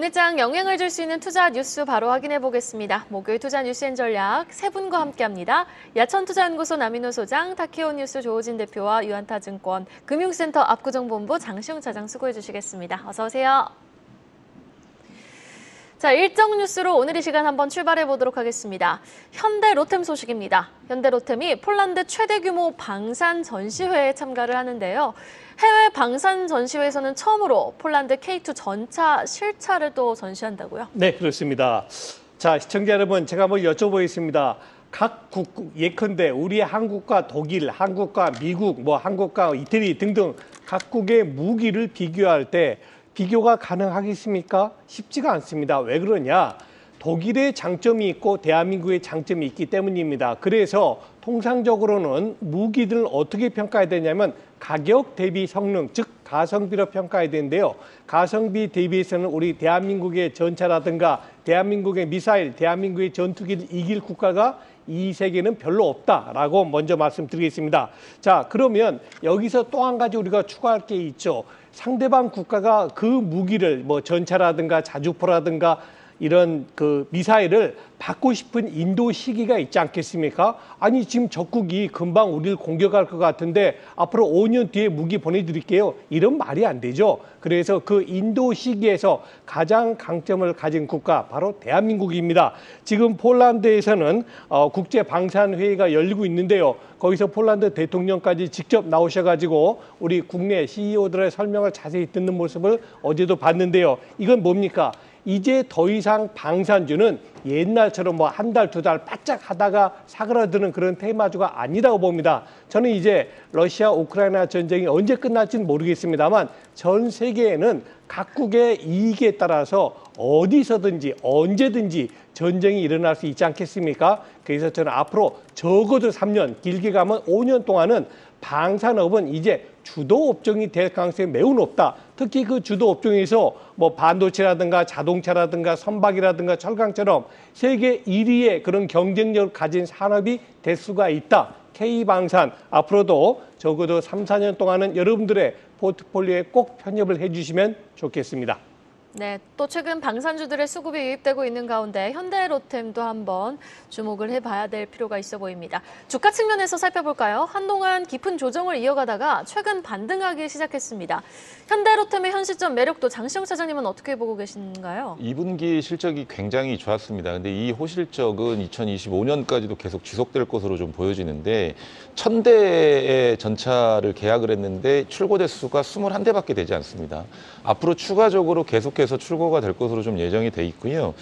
오늘장 영향을 줄 수 있는 투자 뉴스 바로 확인해 보겠습니다. 목요일 투자 뉴스엔 전략 세 분과 함께합니다. 야천투자연구소 남인호 소장, 타키오뉴스 조호진 대표와 유한타증권 금융센터 압구정본부 장시용 차장 수고해 주시겠습니다. 어서 오세요. 자, 일정 뉴스로 오늘 이 시간 한번 출발해 보도록 하겠습니다. 현대로템 소식입니다. 현대로템이 폴란드 최대 규모 방산 전시회에 참가를 하는데요. 해외 방산 전시회에서는 처음으로 폴란드 K2 전차 실차를 또 전시한다고요? 네, 그렇습니다. 자, 시청자 여러분, 제가 한번 여쭤보겠습니다. 각 국국, 예컨대 우리 한국과 독일, 한국과 미국, 한국과 이태리 등등 각국의 무기를 비교할 때 비교가 가능하겠습니까? 쉽지가 않습니다. 왜 그러냐? 독일의 장점이 있고 대한민국의 장점이 있기 때문입니다. 그래서 통상적으로는 무기들을 어떻게 평가해야 되냐면 가격 대비 성능, 즉 가성비로 평가해야 되는데요. 가성비 대비해서는 우리 대한민국의 전차라든가 대한민국의 미사일, 대한민국의 전투기를 이길 국가가 이 세계는 별로 없다라고 먼저 말씀드리겠습니다. 자, 그러면 여기서 또 한 가지 우리가 추가할 게 있죠. 상대방 국가가 그 무기를 전차라든가 자주포라든가 이런 그 미사일을 받고 싶은 인도 시기가 있지 않겠습니까? 아니, 지금 적국이 금방 우리를 공격할 것 같은데 앞으로 5년 뒤에 무기 보내드릴게요. 이런 말이 안 되죠. 그래서 그 인도 시기에서 가장 강점을 가진 국가 바로 대한민국입니다. 지금 폴란드에서는 국제방산회의가 열리고 있는데요. 거기서 폴란드 대통령까지 직접 나오셔가지고 우리 국내 CEO들의 설명을 자세히 듣는 모습을 어제도 봤는데요. 이건 뭡니까? 이제 더 이상 방산주는 옛날처럼 한 달, 두 달 바짝 하다가 사그라드는 그런 테마주가 아니라고 봅니다. 저는 이제 러시아 우크라이나 전쟁이 언제 끝날지는 모르겠습니다만 전 세계에는 각국의 이익에 따라서 어디서든지 언제든지 전쟁이 일어날 수 있지 않겠습니까? 그래서 저는 앞으로 적어도 3년, 길게 가면 5년 동안은 방산업은 이제 주도 업종이 될 가능성이 매우 높다. 특히 그 주도 업종에서 반도체라든가 자동차라든가 선박이라든가 철강처럼 세계 1위의 그런 경쟁력을 가진 산업이 될 수가 있다. K방산 앞으로도 적어도 3, 4년 동안은 여러분들의 포트폴리오에 꼭 편입을 해주시면 좋겠습니다. 네, 또 최근 방산주들의 수급이 유입되고 있는 가운데 현대로템도 한번 주목을 해봐야 될 필요가 있어 보입니다. 주가 측면에서 살펴볼까요? 한동안 깊은 조정을 이어가다가 최근 반등하기 시작했습니다. 현대로템의 현 시점 매력도 장시영 차장님은 어떻게 보고 계신가요? 2분기 실적이 굉장히 좋았습니다. 근데 이 호실적은 2025년까지도 계속 지속될 것으로 좀 보여지는데 1000대의 전차를 계약을 했는데 출고 대수가 21대밖에 되지 않습니다. 앞으로 추가적으로 계속해서 출고가 될 것으로 좀 예정이 돼 있고요.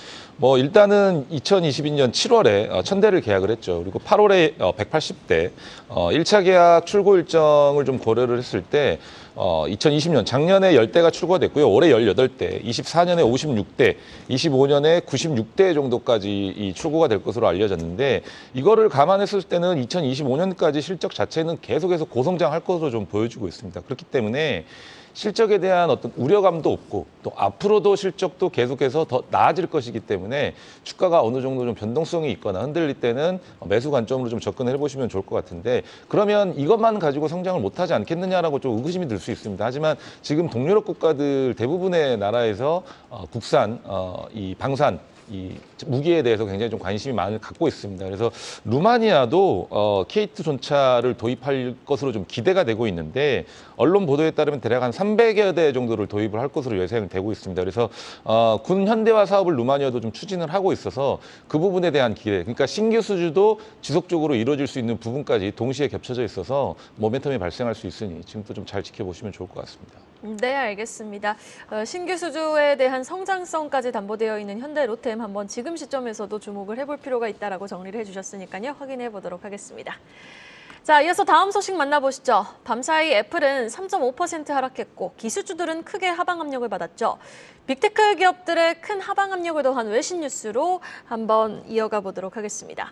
일단은 2022년 7월에 1000대를 계약을 했죠. 그리고 8월에 180대, 1차 계약 출고 일정을 좀 고려를 했을 때 2020년 작년에 10대가 출고가 됐고요. 올해 18대, 24년에 56대, 25년에 96대 정도까지 이 출고가 될 것으로 알려졌는데 이거를 감안했을 때는 2025년까지 실적 자체는 계속해서 고성장할 것으로 좀 보여주고 있습니다. 그렇기 때문에 실적에 대한 어떤 우려감도 없고 또 앞으로도 실적도 계속해서 더 나아질 것이기 때문에 주가가 어느 정도 좀 변동성이 있거나 흔들릴 때는 매수 관점으로 좀 접근을 해보시면 좋을 것 같은데 그러면 이것만 가지고 성장을 못하지 않겠느냐라고 좀 의구심이 들 수 있습니다. 하지만 지금 동유럽 국가들 대부분의 나라에서 국산 이 방산 이 무기에 대해서 굉장히 좀 관심이 많이 갖고 있습니다. 그래서 루마니아도 K2 전차를 도입할 것으로 좀 기대가 되고 있는데 언론 보도에 따르면 대략 한 300여 대 정도를 도입을 할 것으로 예상되고 있습니다. 그래서 군 현대화 사업을 루마니아도 좀 추진을 하고 있어서 그 부분에 대한 기대, 그러니까 신규 수주도 지속적으로 이루어질 수 있는 부분까지 동시에 겹쳐져 있어서 모멘텀이 발생할 수 있으니 지금부터 좀 잘 지켜보시면 좋을 것 같습니다. 네, 알겠습니다. 신규 수주에 대한 성장성까지 담보되어 있는 현대로템 한번 지금 시점에서도 주목을 해볼 필요가 있다라고 정리를 해주셨으니까요. 확인해 보도록 하겠습니다. 자, 이어서 다음 소식 만나보시죠. 밤사이 애플은 3.5% 하락했고 기술주들은 크게 하방 압력을 받았죠. 빅테크 기업들의 큰 하방 압력을 더한 외신 뉴스로 한번 이어가 보도록 하겠습니다.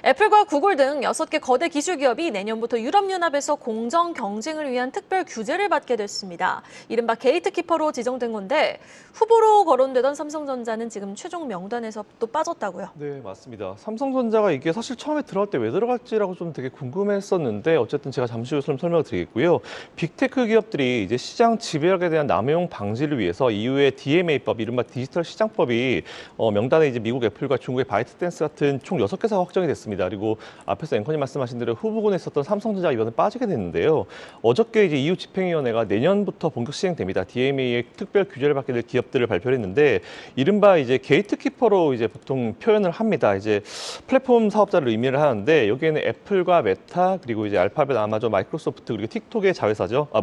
애플과 구글 등 6개 거대 기술 기업이 내년부터 유럽연합에서 공정 경쟁을 위한 특별 규제를 받게 됐습니다. 이른바 게이트키퍼로 지정된 건데 후보로 거론되던 삼성전자는 지금 최종 명단에서 또 빠졌다고요? 네, 맞습니다. 삼성전자가 이게 사실 처음에 들어갈 때 왜 들어갈지라고 좀 되게 궁금했 했었는데 어쨌든 제가 잠시 후 설명을 드리겠고요. 빅테크 기업들이 이제 시장 지배력에 대한 남용 방지를 위해서 EU의 DMA법, 이른바 디지털 시장법이 명단에 이제 미국 애플과 중국의 바이트댄스 같은 총 6개사가 확정이 됐습니다. 그리고 앞에서 앵커님 말씀하신 대로 후보군에 있었던 삼성전자가 이번에 빠지게 됐는데요. 어저께 이제 EU 집행위원회가 내년부터 본격 시행됩니다. DMA의 특별 규제를 받게 될 기업들을 발표를 했는데 이른바 이제 게이트키퍼로 이제 보통 표현을 합니다. 이제 플랫폼 사업자를 의미를 하는데 여기에는 애플과 메타 그리고 이제 알파벳, 아마존, 마이크로소프트 그리고 틱톡의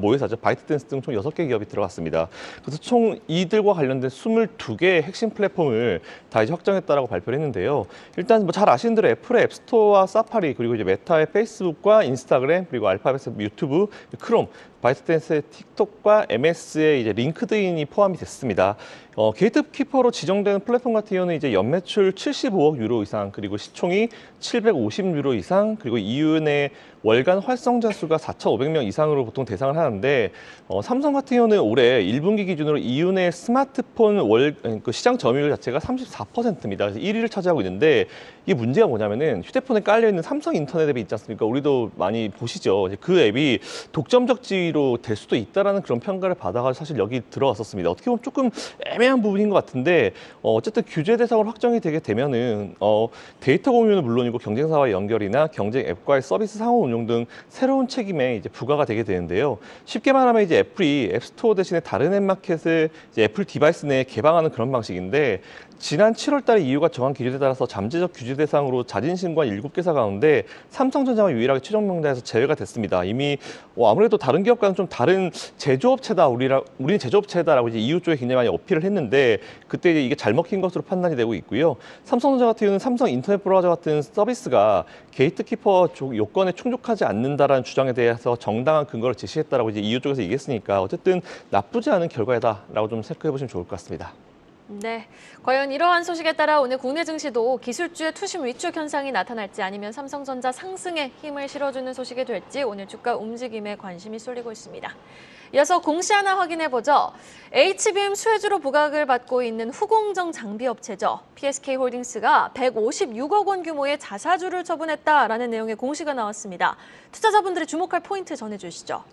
모회사죠. 바이트댄스 등 총 6개 기업이 들어갔습니다. 그래서 총 이들과 관련된 22개의 핵심 플랫폼을 다 이제 확정했다라고 발표를 했는데요. 일단 뭐 잘 아시는 대로 애플의 앱스토어와 사파리 그리고 이제 메타의 페이스북과 인스타그램 그리고 알파벳의 유튜브, 크롬, 바이트댄스의 틱톡과 MS의 이제 링크드인이 포함이 됐습니다. 게이트키퍼로 지정되는 플랫폼 같은 경우는 이제 연매출 75억 유로 이상, 그리고 시총이 750유로 이상, 그리고 EU 내 월간 활성자 수가 4,500명 이상으로 보통 대상을 하는데 삼성 같은 경우는 올해 1분기 기준으로 EU 내 스마트폰 그 시장 점유율 자체가 34%입니다. 그래서 1위를 차지하고 있는데 이게 문제가 뭐냐면은 휴대폰에 깔려 있는 삼성 인터넷 앱이 있지 않습니까? 우리도 많이 보시죠. 그 앱이 독점적 지위로 될 수도 있다라는 그런 평가를 받아가지고 사실 여기 들어왔었습니다. 어떻게 보면 조금 애매한 부분인 것 같은데 어쨌든 규제 대상으로 확정이 되게 되면은 데이터 공유는 물론이고 경쟁사와의 연결이나 경쟁 앱과의 서비스 상호 운용 등 새로운 책임에 이제 부과가 되게 되는데요. 쉽게 말하면 이제 애플이 앱스토어 대신에 다른 앱 마켓을 이제 애플 디바이스 내에 개방하는 그런 방식인데 지난 7월 달에 EU가 정한 기준에 따라서 잠재적 규제 대상으로 자진신고한 7개사 가운데 삼성전자가 유일하게 최종 명단에서 제외가 됐습니다. 이미 아무래도 다른 기업과는 좀 다른 제조업체다, 우리는 제조업체다라고 이제 EU 쪽에 굉장히 많이 어필을 했는데 그때 이제 이게 잘 먹힌 것으로 판단이 되고 있고요. 삼성전자 같은 경우는 삼성 인터넷 브라우저 같은 서비스가 게이트키퍼 요건에 충족하지 않는다라는 주장에 대해서 정당한 근거를 제시했다라고 이제 EU 쪽에서 얘기했으니까 어쨌든 나쁘지 않은 결과다라고 좀 생각해 보시면 좋을 것 같습니다. 네, 과연 이러한 소식에 따라 오늘 국내 증시도 기술주의 투심 위축 현상이 나타날지 아니면 삼성전자 상승에 힘을 실어주는 소식이 될지 오늘 주가 움직임에 관심이 쏠리고 있습니다. 이어서 공시 하나 확인해보죠. HBM 수혜주로 부각을 받고 있는 후공정 장비업체죠. PSK홀딩스가 156억 원 규모의 자사주를 처분했다라는 내용의 공시가 나왔습니다. 투자자분들이 주목할 포인트 전해주시죠.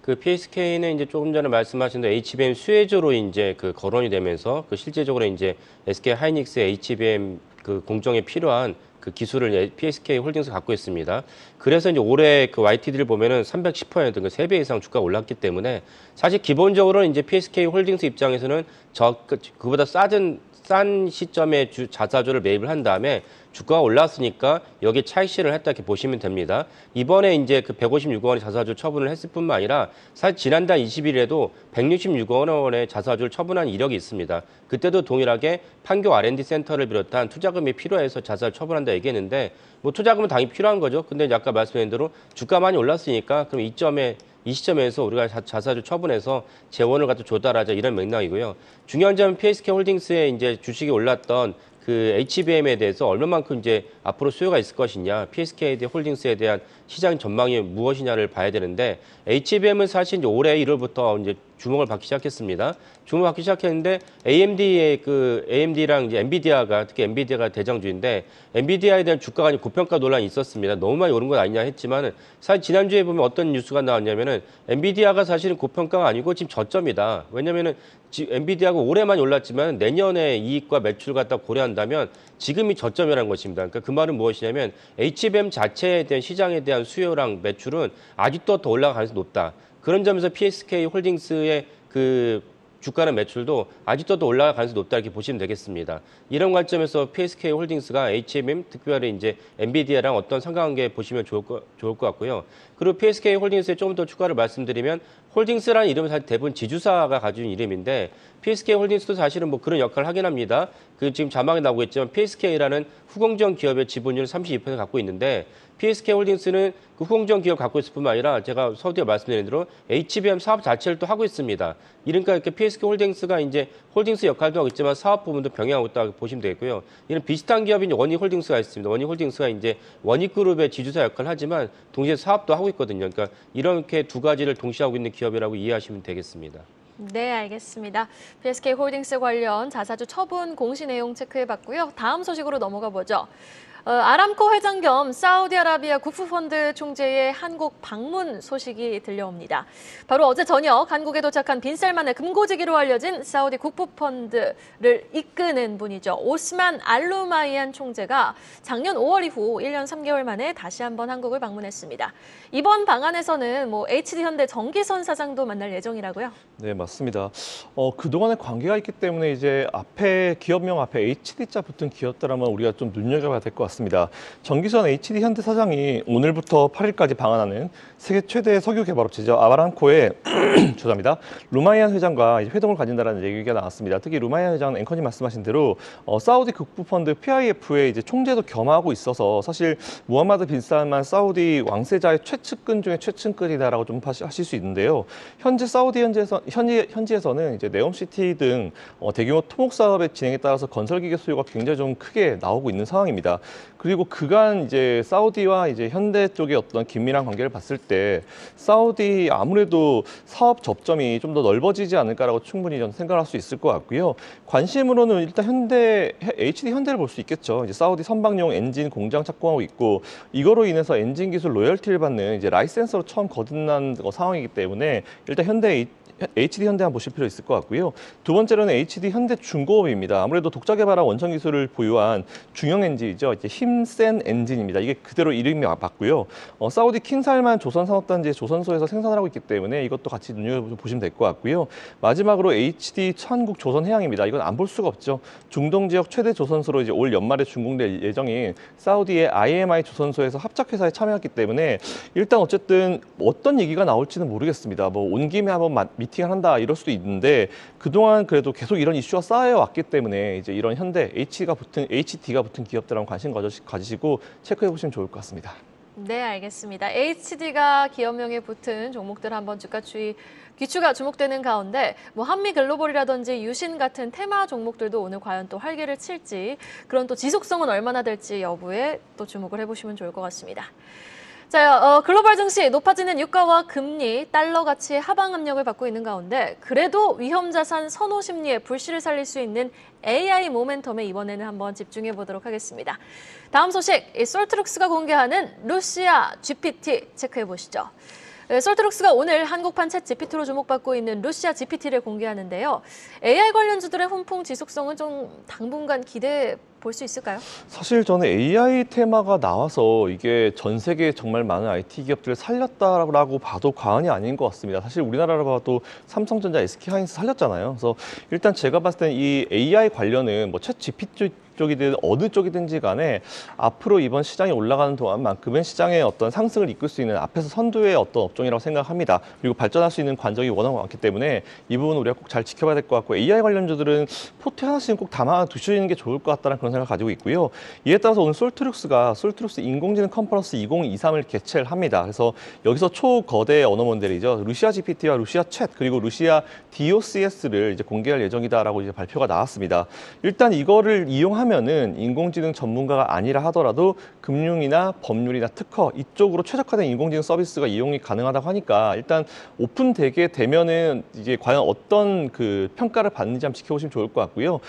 그 PSK는 이제 조금 전에 말씀하신 대로 HBM 수혜주로 이제 그 거론이 되면서 그 실제적으로 이제 SK 하이닉스의 HBM 그 공정에 필요한 그 기술을 PSK 홀딩스가 갖고 있습니다. 그래서 이제 올해 그 YTD를 보면은 310%, 그 3배 이상 주가가 올랐기 때문에 사실 기본적으로 이제 PSK 홀딩스 입장에서는 그보다 싼 시점에 자사주를 매입을 한 다음에 주가가 올랐으니까 여기에 차익실을 했다 이렇게 보시면 됩니다. 이번에 이제 그 156억 원의 자사주 처분을 했을 뿐만 아니라 사실 지난달 20일에도 166억 원의 자사주를 처분한 이력이 있습니다. 그때도 동일하게 판교 R&D 센터를 비롯한 투자금이 필요해서 자사를 처분한다 얘기했는데 뭐 투자금은 당연히 필요한 거죠. 근데 이제 아까 말씀드린 대로 주가 많이 올랐으니까 그럼 이 시점에서 우리가 자사주 처분해서 재원을 갖다 조달하자 이런 맥락이고요. 중요한 점은 PSK 홀딩스의 이제 주식이 올랐던 그 HBM에 대해서 얼마만큼 이제 앞으로 수요가 있을 것이냐, PSK 홀딩스에 대한 시장 전망이 무엇이냐를 봐야 되는데 HBM은 사실 이제 올해 1월부터 이제 주목을 받기 시작했습니다. 주목을 받기 시작했는데 AMD랑 이제 엔비디아가 특히 엔비디아가 대장주인데 엔비디아에 대한 주가가 고평가 논란이 있었습니다. 너무 많이 오른 건 아니냐 했지만 사실 지난주에 보면 어떤 뉴스가 나왔냐면은 엔비디아가 사실은 고평가가 아니고 지금 저점이다. 왜냐면은 엔비디아가 올해 많이 올랐지만 내년에 이익과 매출 갖다 고려한다면 지금이 저점이라는 것입니다. 그러니까 그 말은 무엇이냐면 HBM 자체에 대한 시장에 대한 수요랑 매출은 아직도 더 올라갈 가능성이 높다. 그런 점에서 PSK 홀딩스의 그 주가는 매출도 아직도 더 올라갈 가능성이 높다 이렇게 보시면 되겠습니다. 이런 관점에서 PSK 홀딩스가 HBM 특별히 이제 엔비디아랑 어떤 상관관계 보시면 좋을 것 같고요. 그리고 PSK 홀딩스에 조금 더 추가를 말씀드리면 홀딩스라는 이름은 사실 대부분 지주사가 가진 이름인데 PSK 홀딩스도 사실은 뭐 그런 역할을 하긴 합니다. 그 지금 자막에 나오고 있지만 PSK라는 후공정 기업의 지분율 32% 갖고 있는데 PSK 홀딩스는 그 후공정 기업 갖고 있을 뿐만 아니라 제가 서두에 말씀드린 대로 HBM 사업 자체를 또 하고 있습니다. 그러니까 이렇게 PSK 홀딩스가 이제 홀딩스 역할도 하고 있지만 사업 부분도 병행하고 있다고 보시면 되고요. 이런 비슷한 기업이 이제 원익 홀딩스가 있습니다. 원익 홀딩스가 이제 원익그룹의 지주사 역할을 하지만 동시에 사업도 하고 있거든요. 그러니까 이렇게 두 가지를 동시에 하고 있는 기업이라고 이해하시면 되겠습니다. 네, 알겠습니다. PSK 홀딩스 관련 자사주 처분 공시 내용 체크해봤고요. 다음 소식으로 넘어가 보죠. 아람코 회장 겸 사우디아라비아 국부펀드 총재의 한국 방문 소식이 들려옵니다. 바로 어제 저녁 한국에 도착한 빈살만의 금고지기로 알려진 사우디 국부펀드를 이끄는 분이죠. 오스만 알루마이안 총재가 작년 5월 이후 1년 3개월 만에 다시 한번 한국을 방문했습니다. 이번 방안에서는 HD현대 정기선 사장도 만날 예정이라고요? 네, 맞습니다. 그동안의 관계가 있기 때문에 이제 앞에 기업명 앞에 HD자 붙은 기업들하면 우리가 좀 눈여겨봐야 될 것 같습니다. 정기선 HD현대 사장이 오늘부터 8일까지 방한하는 세계 최대 석유 개발업체죠. 아람코의 죄송합니다. 루마이안 회장과 회동을 가진다라는 얘기가 나왔습니다. 특히 루마이안 회장은 앵커님 말씀하신 대로 사우디 국부펀드 PIF의 이제 총재도 겸하고 있어서 사실 무함마드 빈 살만 사우디 왕세자의 최측근 중에 최측근이다라고 좀 하실 수 있는데요. 현재 사우디 현지에서는 이제 네옴시티 등 대규모 토목 사업의 진행에 따라서 건설기계 수요가 굉장히 좀 크게 나오고 있는 상황입니다. 그리고 그간 이제 사우디와 이제 현대 쪽의 어떤 긴밀한 관계를 봤을 때 사우디 아무래도 사업 접점이 좀 더 넓어지지 않을까라고 충분히 저는 생각할 수 있을 것 같고요. 관심으로는 일단 HD 현대를 볼 수 있겠죠. 이제 사우디 선박용 엔진 공장 착공하고 있고 이거로 인해서 엔진 기술 로열티를 받는 이제 라이센서로 처음 거듭난 상황이기 때문에 일단 HD 현대 한번 보실 필요 있을 것 같고요. 두 번째로는 HD 현대 중공업입니다. 아무래도 독자 개발한 원천 기술을 보유한 중형 엔진이죠. 이제 힘센 엔진입니다. 이게 그대로 이름이 맞고요. 사우디 킹살만 조선산업단지의 조선소에서 생산을 하고 있기 때문에 이것도 같이 눈여겨보시면 될 것 같고요. 마지막으로 HD 한국 조선해양입니다. 이건 안 볼 수가 없죠. 중동 지역 최대 조선소로 이제 올 연말에 준공될 예정인 사우디의 IMI 조선소에서 합작회사에 참여했기 때문에 일단 어쨌든 어떤 얘기가 나올지는 모르겠습니다. 온 김에 한번 미팅을 한다 이럴 수도 있는데 그동안 그래도 계속 이런 이슈가 쌓여왔기 때문에 이제 이런 현대 HD가 붙은 기업들 한번 관심 가지시고 체크해 보시면 좋을 것 같습니다. 네, 알겠습니다. HD가 기업명에 붙은 종목들 한번 귀추가 주목되는 가운데 한미글로벌이라든지 유신 같은 테마 종목들도 오늘 과연 또 활기를 칠지 그런 또 지속성은 얼마나 될지 여부에 또 주목을 해보시면 좋을 것 같습니다. 자, 글로벌 증시 높아지는 유가와 금리, 달러 가치의 하방 압력을 받고 있는 가운데 그래도 위험 자산 선호 심리에 불씨를 살릴 수 있는 AI 모멘텀에 이번에는 한번 집중해 보도록 하겠습니다. 다음 소식, 솔트룩스가 공개하는 루시아 GPT 체크해 보시죠. 솔트룩스가 오늘 한국판 챗 GPT로 주목받고 있는 루시아 GPT를 공개하는데요. AI 관련주들의 훈풍 지속성은 좀 당분간 기대해 볼 수 있을까요? 사실 저는 AI 테마가 나와서 이게 전 세계 정말 많은 IT 기업들을 살렸다라고 봐도 과언이 아닌 것 같습니다. 사실 우리나라로 봐도 삼성전자, SK하이닉스 살렸잖아요. 그래서 일단 제가 봤을 때는 이 AI 관련은 챗 GPT 쪽이든 어느 쪽이든지 간에 앞으로 이번 시장이 올라가는 동안만큼은 시장의 어떤 상승을 이끌 수 있는 앞에서 선두의 어떤 업종이라고 생각합니다. 그리고 발전할 수 있는 관점이 워낙 많기 때문에 이 부분은 우리가 꼭 잘 지켜봐야 될 것 같고 AI 관련주들은 포트에 하나씩은 꼭 담아 두시는 게 좋을 것 같다는 그런 생각을 가지고 있고요. 이에 따라서 오늘 솔트룩스 인공지능 컨퍼런스 2023을 개최를 합니다. 그래서 여기서 초거대 언어 모델이죠. 루시아 GPT와 루시아 챗 그리고 루시아 DOCS를 이제 공개할 예정이다라고 이제 발표가 나왔습니다. 일단 이거를 이용하면은 인공지능 전문가가 아니라 하더라도 금융이나 법률이나 특허 이쪽으로 최적화된 인공지능 서비스가 이용이 가능하다고 하니까 일단 오픈되게 되면은 이게 과연 어떤 그 평가를 받는지 한번 지켜보시면 좋을 것 같고요.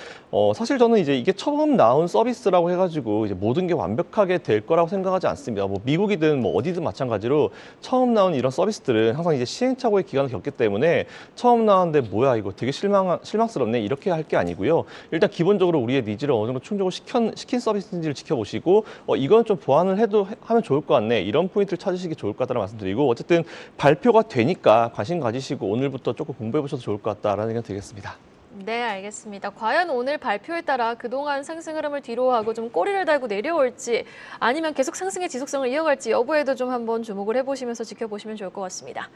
사실 저는 이제 이게 처음 나온 서비스라고 해가지고 이제 모든 게 완벽하게 될 거라고 생각하지 않습니다. 미국이든 어디든 마찬가지로 처음 나온 이런 서비스들은 항상 이제 시행착오의 기간을 겪기 때문에 처음 나왔는데 뭐야 이거 되게 실망스럽네 이렇게 할 게 아니고요. 일단 기본적으로 우리의 니즈를 어느 정도 충족을 시킨 서비스인지를 지켜보시고 이건 좀 보완을 하면 좋을 것 같네 이런 포인트를 찾으시기 좋을 것 같다는 말씀드리고 어쨌든 발표가 되니까 관심 가지시고 오늘부터 조금 공부해 보셔도 좋을 것 같다라는 생각 드리겠습니다. 네, 알겠습니다. 과연 오늘 발표에 따라 그동안 상승 흐름을 뒤로하고 좀 꼬리를 달고 내려올지 아니면 계속 상승의 지속성을 이어갈지 여부에도 좀 한번 주목을 해보시면서 지켜보시면 좋을 것 같습니다.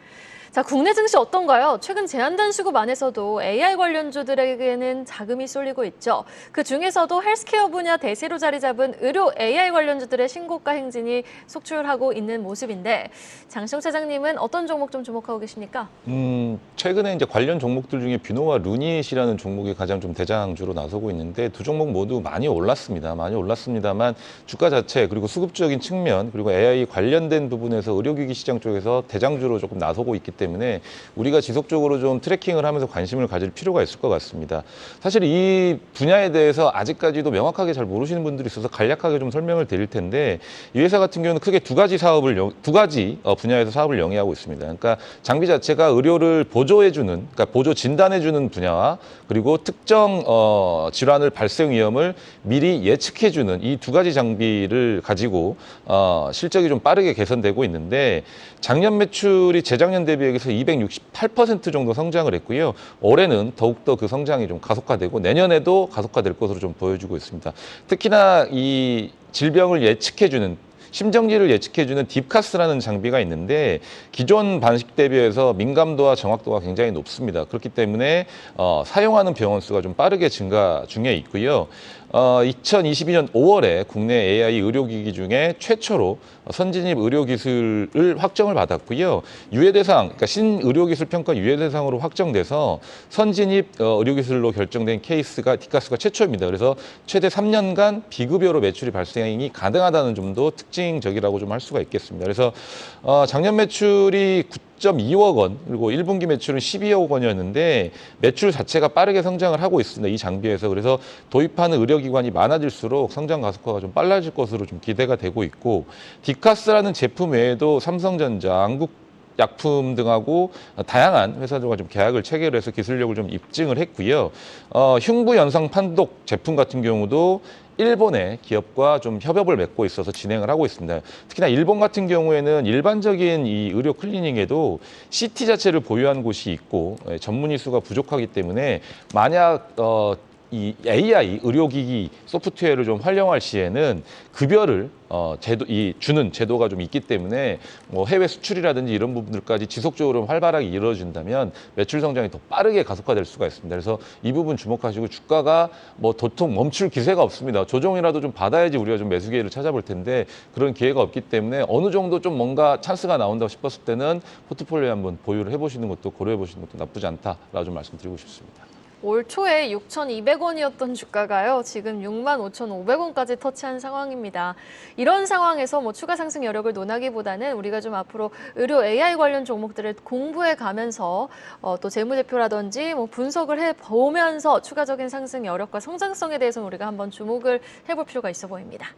자, 국내 증시 어떤가요? 최근 제한단 수급 안에서도 AI 관련주들에게는 자금이 쏠리고 있죠. 그 중에서도 헬스케어 분야 대세로 자리 잡은 의료 AI 관련주들의 신고가 행진이 속출하고 있는 모습인데 장시영 차장님은 어떤 종목 좀 주목하고 계십니까? 최근에 이제 관련 종목들 중에 뷰노와 루닛이라는 AI라는 종목이 가장 좀 대장주로 나서고 있는데 두 종목 모두 많이 올랐습니다. 많이 올랐습니다만 주가 자체 그리고 수급적인 측면 그리고 AI 관련된 부분에서 의료기기 시장 쪽에서 대장주로 조금 나서고 있기 때문에 우리가 지속적으로 좀 트래킹을 하면서 관심을 가질 필요가 있을 것 같습니다. 사실 이 분야에 대해서 아직까지도 명확하게 잘 모르시는 분들이 있어서 간략하게 좀 설명을 드릴 텐데 이 회사 같은 경우는 크게 두 가지 분야에서 사업을 영위하고 있습니다. 그러니까 장비 자체가 의료를 보조해주는, 그러니까 보조 진단해주는 분야와 그리고 특정 질환을 발생 위험을 미리 예측해주는 이 두 가지 장비를 가지고 실적이 좀 빠르게 개선되고 있는데 작년 매출이 재작년 대비해서 268% 정도 성장을 했고요. 올해는 더욱더 그 성장이 좀 가속화되고 내년에도 가속화될 것으로 좀 보여주고 있습니다. 특히나 이 질병을 예측해주는 심정지를 예측해주는 딥카스라는 장비가 있는데 기존 방식 대비해서 민감도와 정확도가 굉장히 높습니다. 그렇기 때문에 사용하는 병원 수가 좀 빠르게 증가 중에 있고요. 2022년 5월에 국내 AI 의료기기 중에 최초로 선진입 의료기술을 확정을 받았고요. 유예대상, 그러니까 신의료기술평가 유예대상으로 확정돼서 선진입 의료기술로 결정된 케이스가 딥카스가 최초입니다. 그래서 최대 3년간 비급여로 매출이 발생이 가능하다는 점도 특징적이라고 좀 할 수가 있겠습니다. 그래서 작년 매출이 9.2억 원, 그리고 1분기 매출은 12억 원이었는데 매출 자체가 빠르게 성장을 하고 있습니다. 이 장비에서. 그래서 도입하는 의료기관이 많아질수록 성장 가속화가 좀 빨라질 것으로 좀 기대가 되고 있고 딥카스라는 제품 외에도 삼성전자, 한국약품 등하고 다양한 회사들과 좀 계약을 체결해서 기술력을 좀 입증을 했고요. 흉부 연상 판독 제품 같은 경우도 일본의 기업과 좀 협업을 맺고 있어서 진행을 하고 있습니다. 특히나 일본 같은 경우에는 일반적인 이 의료 클리닉에도 CT 자체를 보유한 곳이 있고 전문의 수가 부족하기 때문에 만약 이 AI 의료기기 소프트웨어를 좀 활용할 시에는 급여를 주는 제도가 좀 있기 때문에 뭐 해외 수출이라든지 이런 부분들까지 지속적으로 활발하게 이루어진다면 매출 성장이 더 빠르게 가속화될 수가 있습니다. 그래서 이 부분 주목하시고 주가가 뭐 도통 멈출 기세가 없습니다. 조정이라도 좀 받아야지 우리가 좀 매수 기회를 찾아볼 텐데 그런 기회가 없기 때문에 어느 정도 좀 뭔가 찬스가 나온다고 싶었을 때는 포트폴리오에 한번 보유를 해보시는 것도 고려해 보시는 것도 나쁘지 않다라고 좀 말씀드리고 싶습니다. 올 초에 6,200원이었던 주가가요. 지금 65,500원까지 터치한 상황입니다. 이런 상황에서 뭐 추가 상승 여력을 논하기보다는 우리가 좀 앞으로 의료 AI 관련 종목들을 공부해 가면서 또 재무제표라든지 뭐 분석을 해보면서 추가적인 상승 여력과 성장성에 대해서는 우리가 한번 주목을 해볼 필요가 있어 보입니다.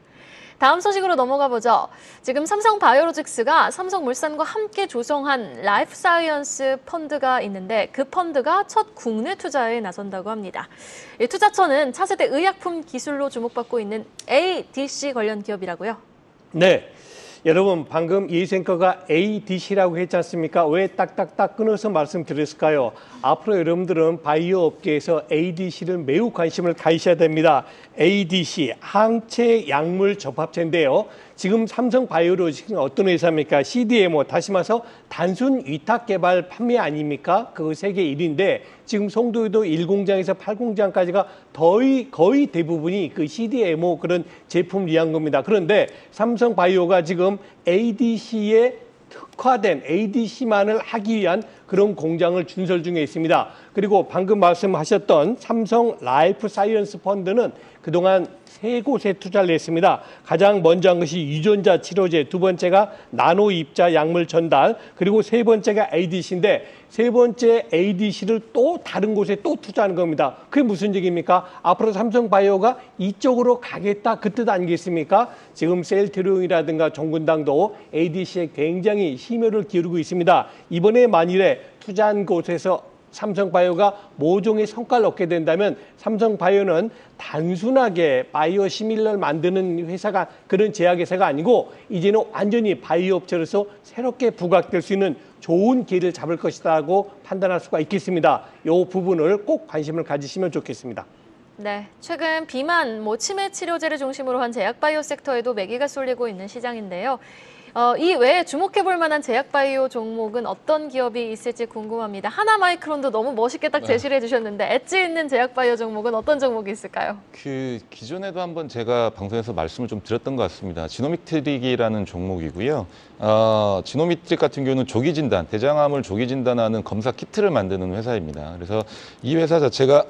다음 소식으로 넘어가 보죠. 지금 삼성바이오로직스가 삼성물산과 함께 조성한 라이프 사이언스 펀드가 있는데 그 펀드가 첫 국내 투자에 나선다고 합니다. 이 투자처는 차세대 의약품 기술로 주목받고 있는 ADC 관련 기업이라고요. 네. 여러분 방금 예생커가 ADC라고 했지 않습니까? 왜 딱딱딱 끊어서 말씀드렸을까요? 앞으로 여러분들은 바이오 업계에서 ADC를 매우 관심을 가지셔야 됩니다. ADC, 항체 약물 접합체인데요. 지금 삼성바이오로직스는 어떤 회사입니까? CDMO, 다시 말해서 단순 위탁 개발 판매 아닙니까? 그거 세계 1위인데 지금 송도에도 1공장에서 8공장까지가 거의 대부분이 그 CDMO 그런 제품을 위한 겁니다. 그런데 삼성바이오가 지금 ADC에 특화된 ADC만을 하기 위한 그런 공장을 준설 중에 있습니다. 그리고 방금 말씀하셨던 삼성 라이프 사이언스 펀드는 그동안 세 곳에 투자를 했습니다. 가장 먼저 한 것이 유전자 치료제, 두 번째가 나노 입자 약물 전달, 그리고 세 번째가 ADC인데 세 번째 ADC를 또 다른 곳에 또 투자하는 겁니다. 그게 무슨 얘기입니까? 앞으로 삼성바이오가 이쪽으로 가겠다 그 뜻 아니겠습니까? 지금 셀트리온이라든가 종근당도 ADC에 굉장히 심혈을 기울이고 있습니다. 이번에 만일에 투자한 곳에서 삼성바이오가 모종의 성과를 얻게 된다면 삼성바이오는 단순하게 바이오 시밀러를 만드는 회사가 그런 제약회사가 아니고 이제는 완전히 바이오 업체로서 새롭게 부각될 수 있는 좋은 기회를 잡을 것이라고 판단할 수가 있겠습니다. 이 부분을 꼭 관심을 가지시면 좋겠습니다. 네, 최근 비만, 치매 치료제를 중심으로 한 제약바이오 섹터에도 매기가 쏠리고 있는 시장인데요. 이 외에 주목해볼 만한 제약바이오 종목은 어떤 기업이 있을지 궁금합니다. 하나마이크론도 너무 멋있게 딱 제시를 해주셨는데 엣지 있는 제약바이오 종목은 어떤 종목이 있을까요? 기존에도 한번 제가 방송에서 말씀을 좀 드렸던 것 같습니다. 지노미트릭이라는 종목이고요. 지노미트릭 같은 경우는 조기 진단, 대장암을 조기 진단하는 검사 키트를 만드는 회사입니다. 그래서 이 회사 자체가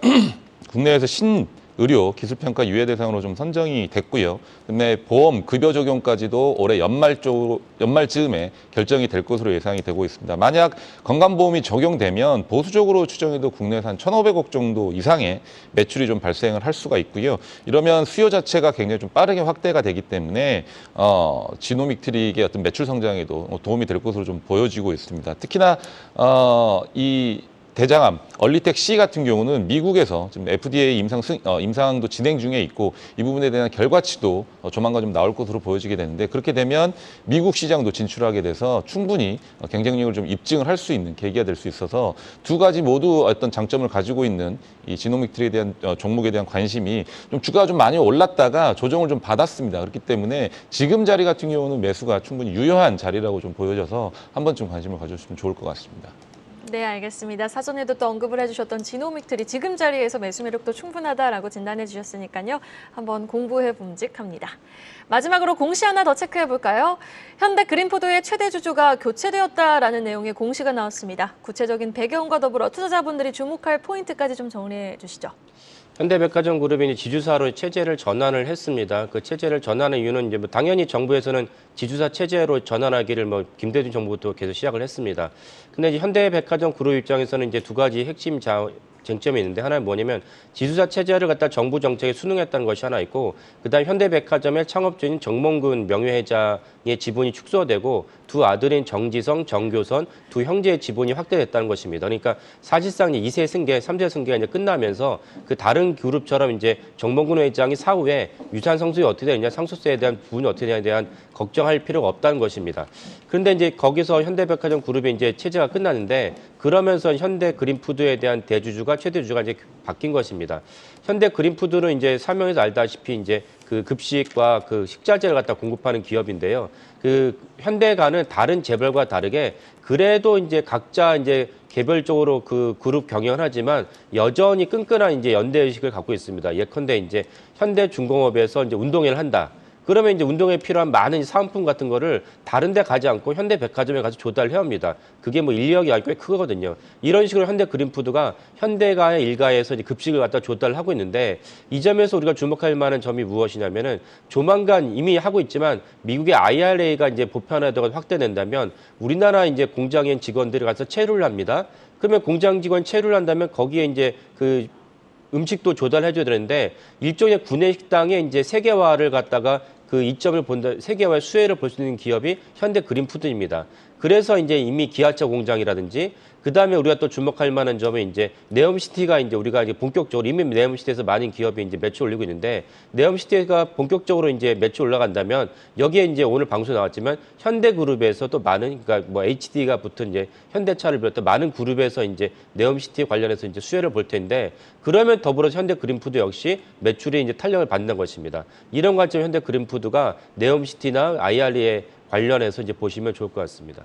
국내에서 신의료 기술평가 유예 대상으로 좀 선정이 됐고요. 그다음에 보험 급여 적용까지도 올해 연말쯤에 결정이 될 것으로 예상이 되고 있습니다. 만약 건강보험이 적용되면 보수적으로 추정해도 국내에서 한 1,500억 정도 이상의 매출이 좀 발생을 할 수가 있고요. 이러면 수요 자체가 굉장히 좀 빠르게 확대가 되기 때문에 지노믹트릭의 어떤 매출 성장에도 도움이 될 것으로 좀 보여지고 있습니다. 특히나 이 대장암, 얼리텍 C 같은 경우는 미국에서 지금 FDA 임상도 진행 중에 있고 이 부분에 대한 결과치도 조만간 좀 나올 것으로 보여지게 되는데 그렇게 되면 미국 시장도 진출하게 돼서 충분히 경쟁력을 좀 입증을 할 수 있는 계기가 될 수 있어서 두 가지 모두 어떤 장점을 가지고 있는 이 지노믹트에 대한 종목에 대한 관심이 좀 주가가 좀 많이 올랐다가 조정을 좀 받았습니다. 그렇기 때문에 지금 자리 같은 경우는 매수가 충분히 유효한 자리라고 좀 보여져서 한 번쯤 관심을 가져주시면 좋을 것 같습니다. 네, 알겠습니다. 사전에도 또 언급을 해주셨던 지노믹트리 지금 자리에서 매수 매력도 충분하다라고 진단해 주셨으니까요. 한번 공부해 봄직합니다. 마지막으로 공시 하나 더 체크해 볼까요? 현대 그린푸드의 최대 주주가 교체되었다라는 내용의 공시가 나왔습니다. 구체적인 배경과 더불어 투자자분들이 주목할 포인트까지 좀 정리해 주시죠. 현대백화점 그룹이 지주사로 체제를 전환을 했습니다. 그 체제를 전환의 이유는 이제 당연히 정부에서는 지주사 체제로 전환하기를 김대중 정부부터 계속 시작을 했습니다. 근데 이제 현대백화점 그룹 입장에서는 이제 두 가지 핵심 쟁점이 있는데 하나는 뭐냐면 지주사 체제를 갖다 정부 정책에 순응했다는 것이 하나 있고 그다음 현대백화점의 창업주인 정몽근 명예회장의 지분이 축소되고 두 아들인 정지성, 정교선 두 형제의 지분이 확대됐다는 것입니다. 그러니까 사실상 2세 승계, 3세 승계가 이제 끝나면서 그 다른 그룹처럼 이제 정몽근 회장이 사후에 유산 상속이 어떻게 되느냐, 상속세에 대한 부분이 어떻게 되느냐에 대한 걱정할 필요가 없다는 것입니다. 그런데 이제 거기서 현대백화점 그룹의 이제 체제가 끝났는데 그러면서 현대 그린푸드에 대한 대주주가 최대 주주가 이제 바뀐 것입니다. 현대 그린푸드는 이제 설명에서 알다시피 이제 그 급식과 그 식자재를 갖다 공급하는 기업인데요. 그 현대가는 다른 재벌과 다르게 그래도 이제 각자 이제 개별적으로 그 그룹 경영을 하지만 여전히 끈끈한 이제 연대 의식을 갖고 있습니다. 예컨대 이제 현대중공업에서 이제 운동회를 한다. 그러면 이제 운동에 필요한 많은 사은품 같은 거를 다른 데 가지 않고 현대백화점에 가서 조달을 해옵니다. 그게 인력이 꽤 크거든요. 이런 식으로 현대 그린푸드가 현대가의 일가에서 이제 급식을 갖다 조달을 하고 있는데 이 점에서 우리가 주목할 만한 점이 무엇이냐면은 조만간 이미 하고 있지만 미국의 IRA가 이제 보편화되고 확대된다면 우리나라 이제 공장인 직원들이 가서 체류를 합니다. 그러면 공장 직원 체류를 한다면 거기에 이제 그 음식도 조달해줘야 되는데 일종의 구내식당의 이제 세계화를 갖다가 그 이점을 본다, 세계화의 수혜를 볼 수 있는 기업이 현대 그린푸드입니다. 그래서 이제 이미 기아차 공장이라든지 그 다음에 우리가 또 주목할 만한 점은 이제 네옴시티가 이제 우리가 이제 본격적으로 이미 네옴시티에서 많은 기업이 이제 매출 올리고 있는데 네옴시티가 본격적으로 이제 매출 올라간다면 여기에 이제 오늘 방송 나왔지만 현대그룹에서 또 많은 그러니까 HD가 붙은 이제 현대차를 비롯한 많은 그룹에서 이제 네옴시티 관련해서 이제 수혜를 볼 텐데 그러면 더불어 현대그린푸드 역시 매출이 이제 탄력을 받는 것입니다. 이런 관점 현대그린푸드가 네옴시티나 IRA 관련해서 이제 보시면 좋을 것 같습니다.